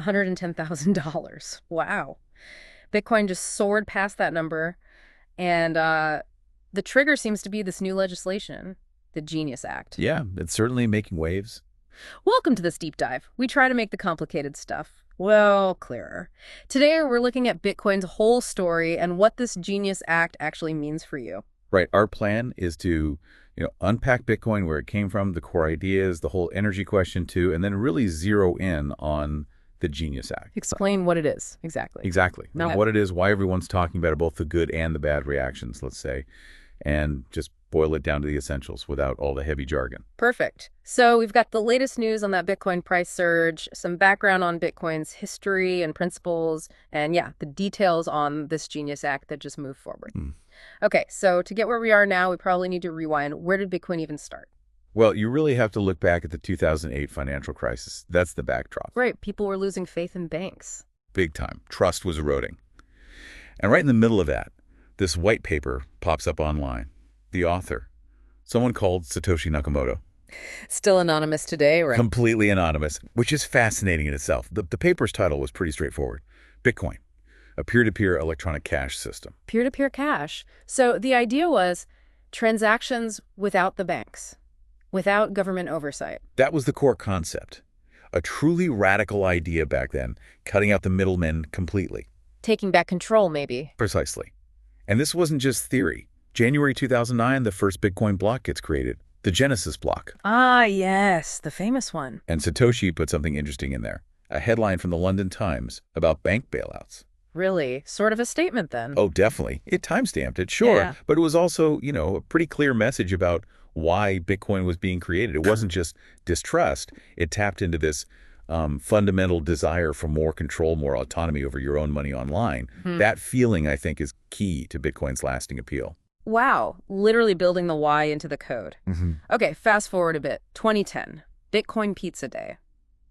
$110,000. Wow. Bitcoin just soared past that number. And the trigger seems to be this new legislation, the Genius Act. Yeah, it's certainly making waves. Welcome to this deep dive. We try to make the complicated stuff, well, clearer. Today, we're looking at Bitcoin's whole story and what this Genius Act actually means for you. Right. Our plan is to, unpack Bitcoin, where it came from, the core ideas, the whole energy question too, and then really zero in on the Genius Act. Explain what it is, exactly. Exactly. Now, What it is, why everyone's talking about it, both the good and the bad reactions, let's say, and just boil it down to the essentials without all the heavy jargon. Perfect. So we've got the latest news on that Bitcoin price surge, some background on Bitcoin's history and principles, and yeah, the details on this Genius Act that just moved forward. Okay, so to get where we are now, we probably need to rewind. Where did Bitcoin even start? Well, you really have to look back at the 2008 financial crisis. That's the backdrop. Right, people were losing faith in banks. Big time. Trust was eroding. And right in the middle of that, this white paper pops up online. The author, someone called Satoshi Nakamoto. Still anonymous today, right? Completely anonymous, which is fascinating in itself. The paper's title was pretty straightforward. Bitcoin, a peer-to-peer electronic cash system. Peer-to-peer cash. So the idea was transactions without the banks, without government oversight. That was the core concept. A truly radical idea back then, cutting out the middlemen completely. Taking back control, maybe. Precisely. And this wasn't just theory. January 2009, the first Bitcoin block gets created, the Genesis block. Ah, yes, the famous one. And Satoshi put something interesting in there, a headline from the London Times about bank bailouts. Really? Sort of a statement then. Oh, definitely. It time-stamped it, sure. Yeah. But it was also, a pretty clear message about why Bitcoin was being created. It wasn't just distrust. It tapped into this fundamental desire for more control, more autonomy over your own money online. That feeling, I think, is key to Bitcoin's lasting appeal. Wow, literally building the why into the code. Okay, fast forward a bit. 2010, Bitcoin Pizza Day.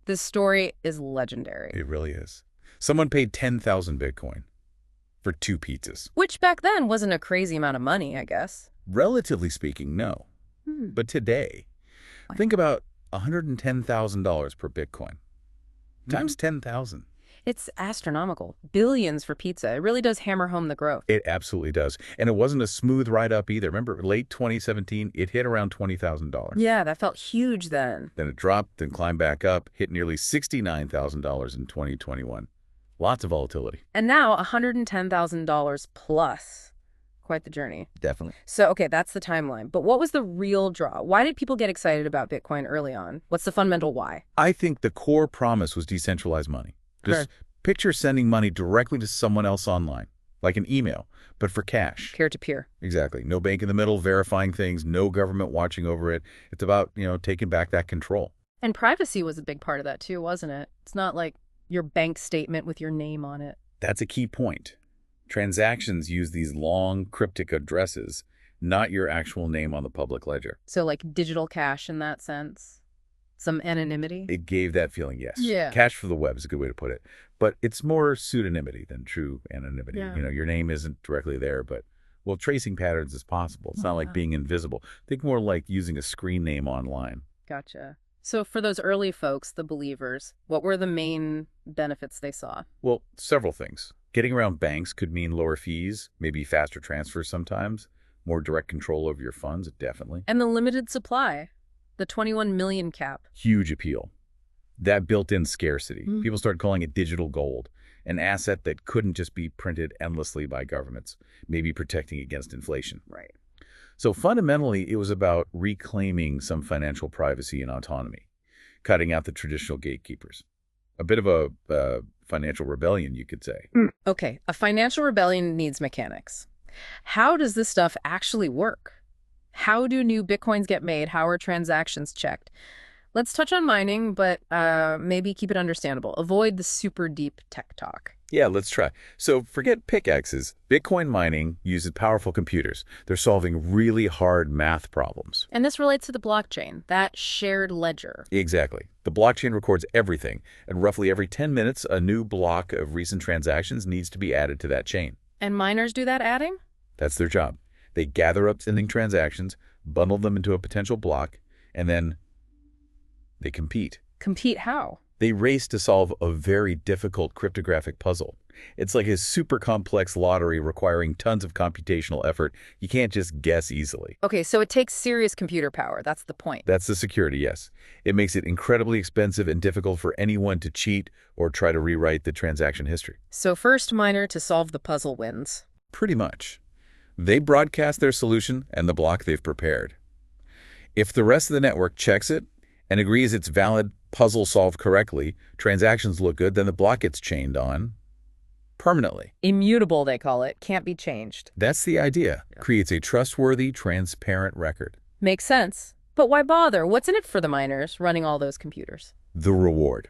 This story is legendary. It really is. Someone paid 10,000 Bitcoin for 2 pizzas. Which back then wasn't a crazy amount of money, I guess. Relatively speaking, no. But today, think about $110,000 per Bitcoin times 10,000. It's astronomical. Billions for pizza. It really does hammer home the growth. It absolutely does. And it wasn't a smooth ride up either. Remember, late 2017, it hit around $20,000. Yeah, that felt huge then. Then it dropped, then climbed back up, hit nearly $69,000 in 2021. Lots of volatility. And now $110,000 plus. Quite the journey. Definitely. So, okay, that's the timeline. But what was the real draw? Why did people get excited about Bitcoin early on? What's the fundamental why? I think the core promise was decentralized money. Just picture sending money directly to someone else online, like an email, but for cash. Peer-to-peer. Exactly. No bank in the middle verifying things, no government watching over it. It's about, taking back that control. And privacy was a big part of that too, wasn't it? It's not like your bank statement with your name on it. That's a key point. Transactions use these long, cryptic addresses, not your actual name on the public ledger. So like digital cash in that sense? Some anonymity? It gave that feeling, yes. Yeah. Cash for the web is a good way to put it. But it's more pseudonymity than true anonymity. Yeah. Your name isn't directly there, but, tracing patterns is possible. It's not like being invisible. Think more like using a screen name online. Gotcha. So for those early folks, the believers, what were the main benefits they saw? Well, several things. Getting around banks could mean lower fees, maybe faster transfers sometimes, more direct control over your funds, definitely. And the limited supply, the 21 million cap. Huge appeal. That built-in scarcity. People started calling it digital gold, an asset that couldn't just be printed endlessly by governments, maybe protecting against inflation. Right. So fundamentally, it was about reclaiming some financial privacy and autonomy, cutting out the traditional gatekeepers. A bit of a financial rebellion, you could say. Okay, a financial rebellion needs mechanics. How does this stuff actually work? How do new Bitcoins get made? How are transactions checked? Let's touch on mining, but maybe keep it understandable. Avoid the super deep tech talk. Yeah, let's try. So forget pickaxes. Bitcoin mining uses powerful computers. They're solving really hard math problems. And this relates to the blockchain, that shared ledger. Exactly. The blockchain records everything, and roughly every 10 minutes, a new block of recent transactions needs to be added to that chain. And miners do that adding? That's their job. They gather up sending transactions, bundle them into a potential block, and then they compete. Compete how? They race to solve a very difficult cryptographic puzzle. It's like a super complex lottery requiring tons of computational effort. You can't just guess easily. Okay, so it takes serious computer power. That's the point. That's the security, yes. It makes it incredibly expensive and difficult for anyone to cheat or try to rewrite the transaction history. So first miner to solve the puzzle wins. Pretty much. They broadcast their solution and the block they've prepared. If the rest of the network checks it and agrees it's valid, puzzle solved correctly, transactions look good, then the block gets chained on permanently. Immutable, they call it. Can't be changed. That's the idea. Creates a trustworthy, transparent record. Makes sense. But why bother? What's in it for the miners running all those computers? The reward.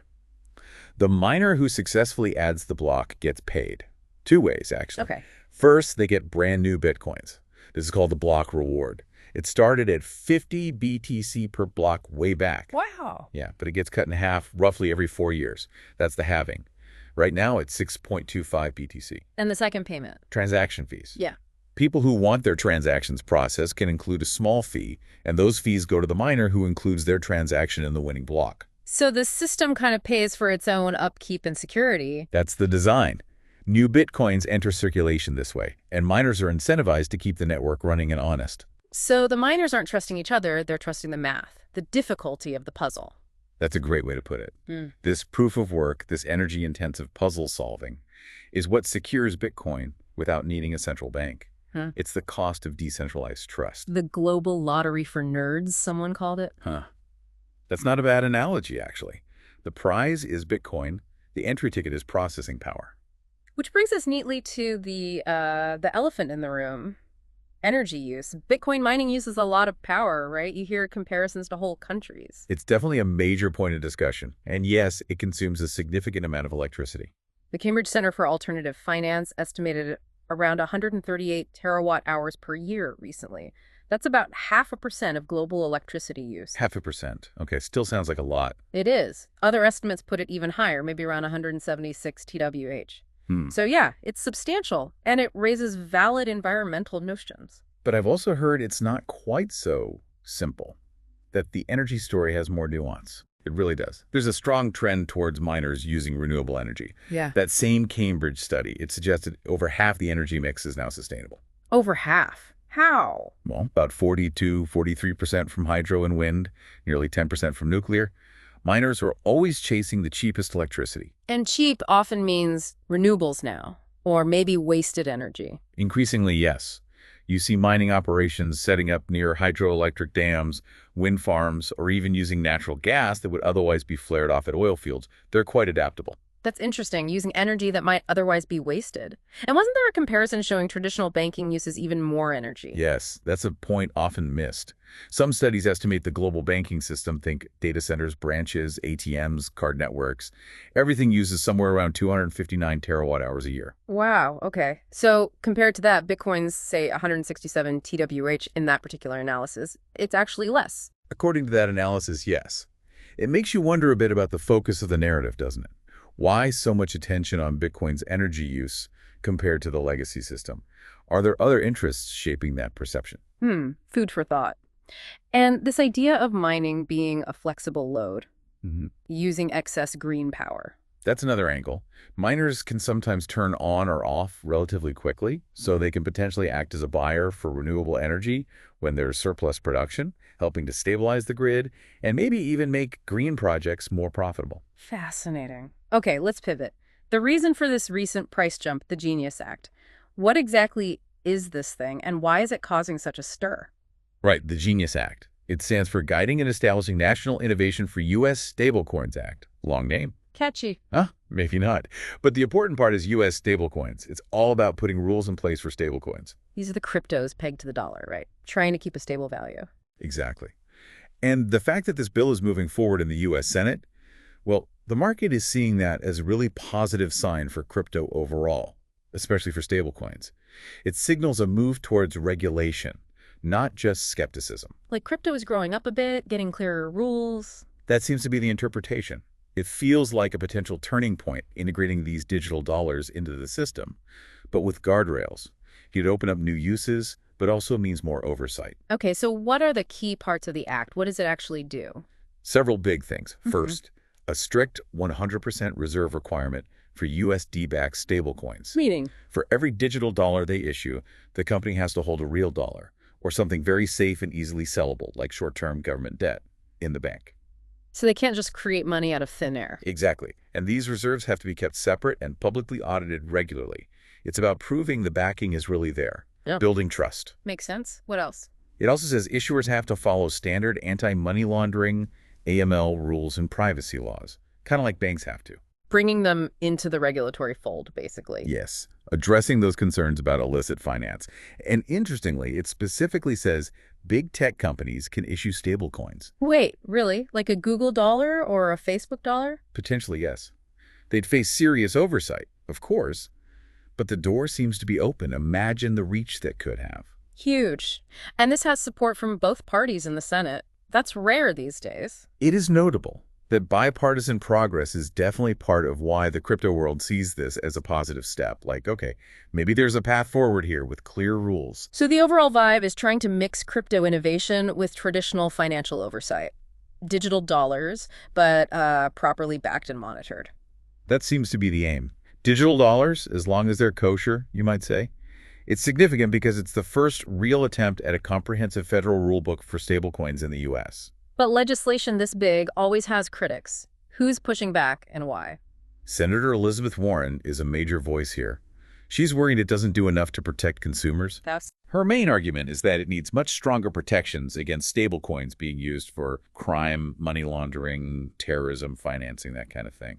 The miner who successfully adds the block gets paid. Two ways, actually. Okay. First, they get brand new Bitcoins. This is called the block reward. It started at 50 BTC per block way back. Wow. Yeah, but it gets cut in half roughly every 4 years. That's the halving. Right now, it's 6.25 BTC. And the second payment? Transaction fees. Yeah. People who want their transactions processed can include a small fee, and those fees go to the miner who includes their transaction in the winning block. So the system kind of pays for its own upkeep and security. That's the design. New Bitcoins enter circulation this way, and miners are incentivized to keep the network running and honest. So the miners aren't trusting each other, they're trusting the math, the difficulty of the puzzle. That's a great way to put it. This proof of work, this energy-intensive puzzle solving, is what secures Bitcoin without needing a central bank. It's the cost of decentralized trust. The global lottery for nerds, someone called it. That's not a bad analogy, actually. The prize is Bitcoin. The entry ticket is processing power. Which brings us neatly to the elephant in the room. Energy use. Bitcoin mining uses a lot of power, right? You hear comparisons to whole countries. It's definitely a major point of discussion. And yes, it consumes a significant amount of electricity. The Cambridge Center for Alternative Finance estimated around 138 terawatt hours per year recently. That's about 0.5% of global electricity use. 0.5%. Okay, still sounds like a lot. It is. Other estimates put it even higher, maybe around 176 TWH. So yeah, it's substantial, and it raises valid environmental notions. But I've also heard it's not quite so simple, that the energy story has more nuance. It really does. There's a strong trend towards miners using renewable energy. Yeah. That same Cambridge study, it suggested over half the energy mix is now sustainable. Over half? How? Well, about 43% from hydro and wind, nearly 10% from nuclear. Miners are always chasing the cheapest electricity. And cheap often means renewables now, or maybe wasted energy. Increasingly, yes. You see mining operations setting up near hydroelectric dams, wind farms, or even using natural gas that would otherwise be flared off at oil fields. They're quite adaptable. That's interesting, using energy that might otherwise be wasted. And wasn't there a comparison showing traditional banking uses even more energy? Yes, that's a point often missed. Some studies estimate the global banking system, think data centers, branches, ATMs, card networks. Everything uses somewhere around 259 terawatt hours a year. Wow, okay. So compared to that, Bitcoin's, say, 167 TWH in that particular analysis, it's actually less. According to that analysis, yes. It makes you wonder a bit about the focus of the narrative, doesn't it? Why so much attention on Bitcoin's energy use compared to the legacy system? Are there other interests shaping that perception? Food for thought. And this idea of mining being a flexible load, using excess green power. That's another angle. Miners can sometimes turn on or off relatively quickly, so they can potentially act as a buyer for renewable energy when there's surplus production, helping to stabilize the grid, and maybe even make green projects more profitable. Fascinating. Okay, let's pivot. The reason for this recent price jump, the Genius Act. What exactly is this thing, and why is it causing such a stir? Right, the Genius Act. It stands for Guiding and Establishing National Innovation for U.S. Stablecoins Act. Long name. Catchy. Maybe not. But the important part is U.S. stablecoins. It's all about putting rules in place for stablecoins. These are the cryptos pegged to the dollar, right? Trying to keep a stable value. Exactly. And the fact that this bill is moving forward in the U.S. Senate, well, the market is seeing that as a really positive sign for crypto overall, especially for stablecoins. It signals a move towards regulation, not just skepticism. Like crypto is growing up a bit, getting clearer rules. That seems to be the interpretation. It feels like a potential turning point integrating these digital dollars into the system, but with guardrails. It'd open up new uses, but also means more oversight. Okay, so what are the key parts of the act? What does it actually do? Several big things. First, a strict 100% reserve requirement for USD-backed stablecoins. Meaning? For every digital dollar they issue, the company has to hold a real dollar, or something very safe and easily sellable, like short-term government debt, in the bank. So they can't just create money out of thin air. Exactly. And these reserves have to be kept separate and publicly audited regularly. It's about proving the backing is really there, Yeah. building trust. Makes sense. What else? It also says issuers have to follow standard anti-money laundering, AML rules and privacy laws, kind of like banks have to. Bringing them into the regulatory fold, basically. Yes, addressing those concerns about illicit finance. And interestingly, it specifically says big tech companies can issue stablecoins. Wait, really? Like a Google dollar or a Facebook dollar? Potentially, yes. They'd face serious oversight, of course, but the door seems to be open. Imagine the reach that could have. Huge. And this has support from both parties in the Senate. That's rare these days. It is notable that bipartisan progress is definitely part of why the crypto world sees this as a positive step. Like, okay, maybe there's a path forward here with clear rules. So the overall vibe is trying to mix crypto innovation with traditional financial oversight. Digital dollars, but properly backed and monitored. That seems to be the aim. Digital dollars, as long as they're kosher, you might say. It's significant because it's the first real attempt at a comprehensive federal rulebook for stablecoins in the U.S. But legislation this big always has critics. Who's pushing back and why? Senator Elizabeth Warren is a major voice here. She's worried it doesn't do enough to protect consumers. Her main argument is that it needs much stronger protections against stablecoins being used for crime, money laundering, terrorism, financing, that kind of thing.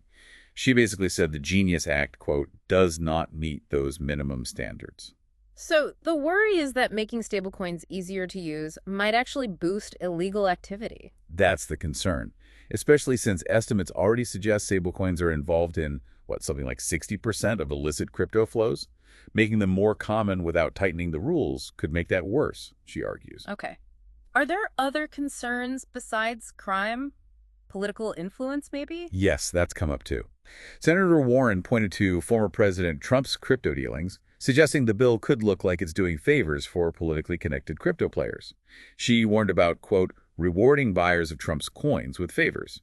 She basically said the Genius Act, quote, does not meet those minimum standards. So the worry is that making stablecoins easier to use might actually boost illegal activity. That's the concern, especially since estimates already suggest stablecoins are involved in, something like 60% of illicit crypto flows? Making them more common without tightening the rules could make that worse, she argues. Okay. Are there other concerns besides crime? Political influence, maybe? Yes, that's come up too. Senator Warren pointed to former President Trump's crypto dealings, suggesting the bill could look like it's doing favors for politically connected crypto players. She warned about, quote, rewarding buyers of Trump's coins with favors.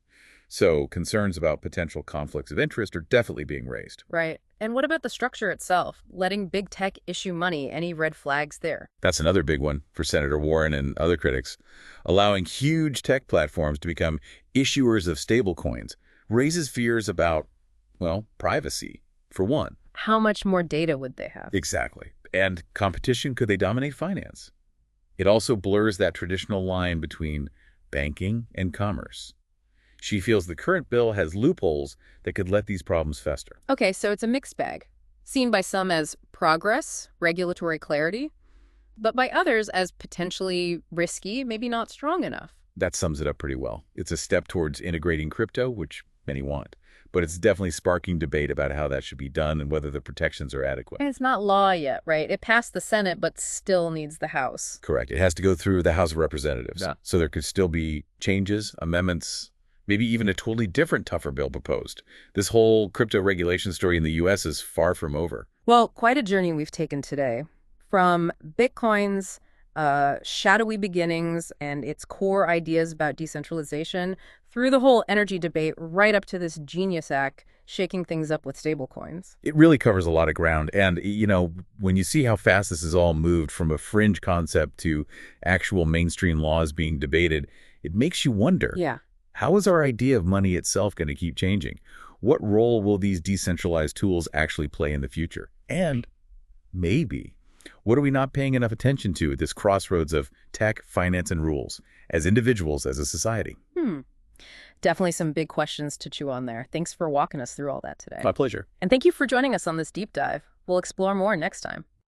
So concerns about potential conflicts of interest are definitely being raised. Right. And what about the structure itself? Letting big tech issue money, any red flags there? That's another big one for Senator Warren and other critics. Allowing huge tech platforms to become issuers of stablecoins raises fears about, privacy, for one. How much more data would they have? Exactly. And competition, could they dominate finance? It also blurs that traditional line between banking and commerce. She feels the current bill has loopholes that could let these problems fester. Okay, so it's a mixed bag, seen by some as progress, regulatory clarity, but by others as potentially risky, maybe not strong enough. That sums it up pretty well. It's a step towards integrating crypto, which many want, but it's definitely sparking debate about how that should be done and whether the protections are adequate. And it's not law yet, right? It passed the Senate, but still needs the House. Correct. It has to go through the House of Representatives. Yeah. So there could still be changes, amendments, maybe even a totally different, tougher bill proposed. This whole crypto regulation story in the U.S. is far from over. Well, quite a journey we've taken today. From Bitcoin's shadowy beginnings and its core ideas about decentralization, through the whole energy debate, right up to this Genius Act, shaking things up with stablecoins. It really covers a lot of ground. And, when you see how fast this has all moved from a fringe concept to actual mainstream laws being debated, it makes you wonder. Yeah. How is our idea of money itself going to keep changing? What role will these decentralized tools actually play in the future? And maybe, what are we not paying enough attention to at this crossroads of tech, finance, and rules as individuals, as a society? Definitely some big questions to chew on there. Thanks for walking us through all that today. My pleasure. And thank you for joining us on this deep dive. We'll explore more next time.